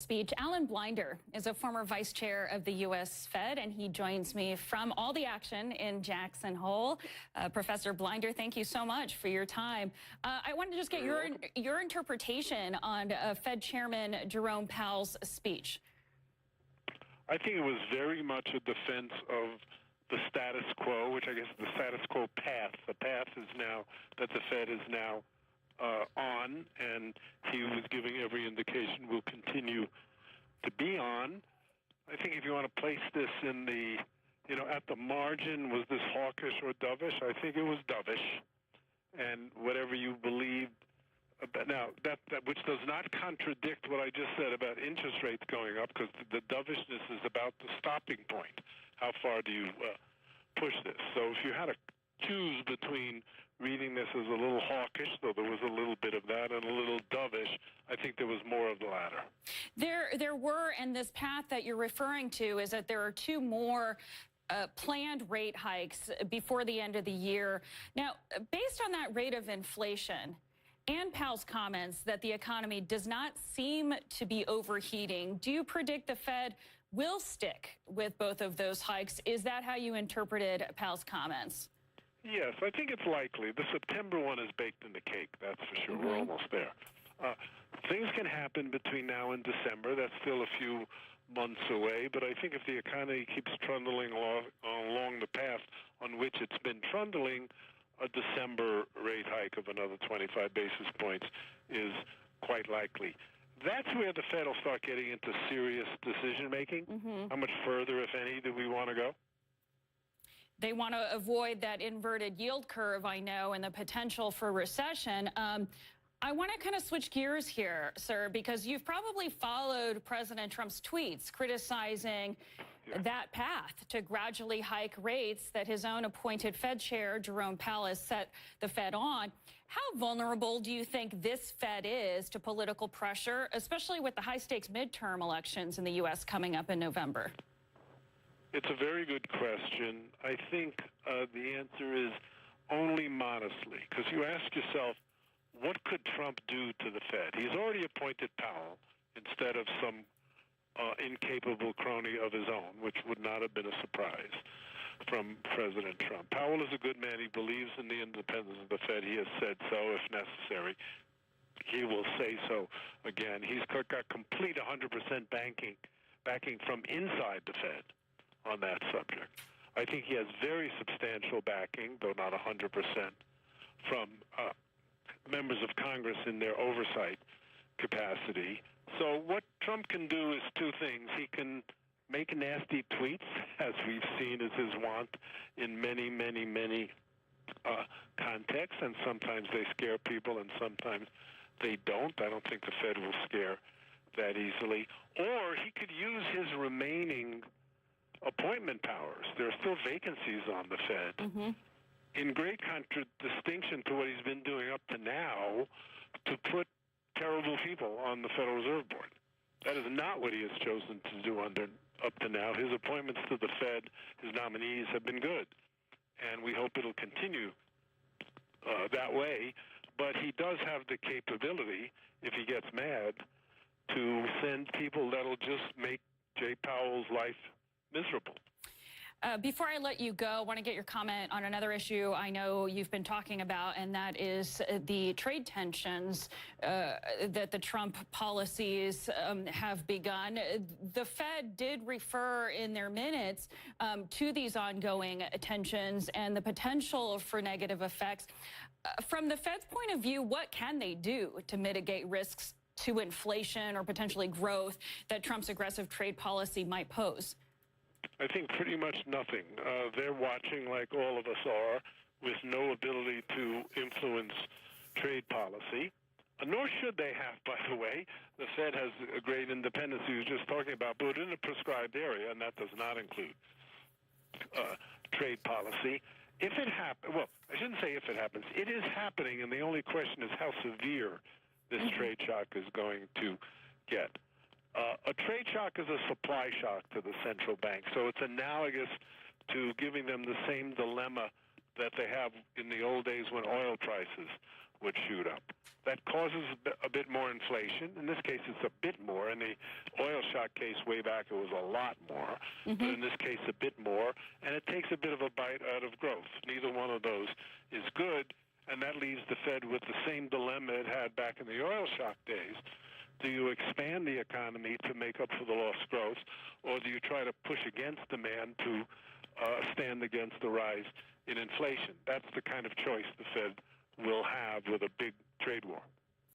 Speech. Alan Blinder is a former vice chair of the U.S. Fed, and he joins me from all the action in Jackson Hole. Professor Blinder, thank you so much for your time. I wanted to just get your interpretation on Fed Chairman Jerome Powell's speech. I think it was very much a defense of the status quo, which I guess is the status quo path. The path is now that the Fed is now on, and he was giving every indication will continue to be on. I think if you want to place this in the, at the margin, was this hawkish or dovish? I think it was dovish. And whatever you believe about, now, that which does not contradict what I just said about interest rates going up, because the dovishness is about the stopping point. How far do you push this? So if you had to choose between reading this as a little hawkish, though there was a little bit of that, and a little dovish, I think there was more of the latter. There were, and this path that you're referring to is that there are two more planned rate hikes before the end of the year. Now, based on that rate of inflation and Powell's comments that the economy does not seem to be overheating, do you predict the Fed will stick with both of those hikes? Is that how you interpreted Powell's comments? Yes, I think it's likely. The September one is baked in the cake, that's for sure. We're almost there. Things can happen between now and December. That's still a few months away. But I think if the economy keeps trundling along the path on which it's been trundling, a December rate hike of another 25 basis points is quite likely. That's where the Fed will start getting into serious decision-making. How much further, if any, do we want to go? They want to avoid that inverted yield curve, I know, and the potential for recession. I want to kind of switch gears here, sir, because you've probably followed President Trump's tweets criticizing that path to gradually hike rates that his own appointed Fed chair, Jerome Powell, has set the Fed on. How vulnerable do you think this Fed is to political pressure, especially with the high-stakes midterm elections in the U.S. coming up in November? It's a very good question. I think the answer is only modestly, because you ask yourself, what could Trump do to the Fed? He's already appointed Powell instead of some incapable crony of his own, which would not have been a surprise from President Trump. Powell is a good man. He believes in the independence of the Fed. He has said so if necessary. He will say so again. He's got complete 100% backing from inside the Fed on that subject. I think he has very substantial backing, though not 100%, from members of Congress in their oversight capacity. So what Trump can do is two things. He can make nasty tweets, as we've seen as his wont in many, many, many contexts, and sometimes they scare people and sometimes they don't. I don't think the Fed will scare that easily. Or he could use his remaining appointment powers. There are still vacancies on the Fed. In great contradistinction to what he's been doing up to now, to put terrible people on the Federal Reserve Board. That is not what he has chosen to do up to now. His appointments to the Fed, his nominees, have been good, and we hope it'll continue that way. But he does have the capability, if he gets mad, to send people that'll just make Jay Powell's life miserable. Before I let you go, I want to get your comment on another issue I know you've been talking about, and that is the trade tensions that the Trump policies have begun. The Fed did refer in their minutes to these ongoing tensions and the potential for negative effects. From the Fed's point of view, what can they do to mitigate risks to inflation or potentially growth that Trump's aggressive trade policy might pose? I think pretty much nothing. They're watching, like all of us are, with no ability to influence trade policy. Nor should they have, by the way. The Fed has a great independence he was just talking about, but in a prescribed area, and that does not include trade policy. If it happens, well, I shouldn't say if it happens. It is happening, and the only question is how severe this trade shock is going to get. A trade shock is a supply shock to the central bank, so it's analogous to giving them the same dilemma that they have in the old days when oil prices would shoot up. that causes a bit more inflation. In this case, it's a bit more. In the oil shock case way back, it was a lot more. But in this case, a bit more. And it takes a bit of a bite out of growth. Neither one of those is good. And that leaves the Fed with the same dilemma it had back in the oil shock days. Do you expand the economy to make up for the lost growth, or do you try to push against demand to stand against the rise in inflation? That's the kind of choice the Fed will have with a big trade war.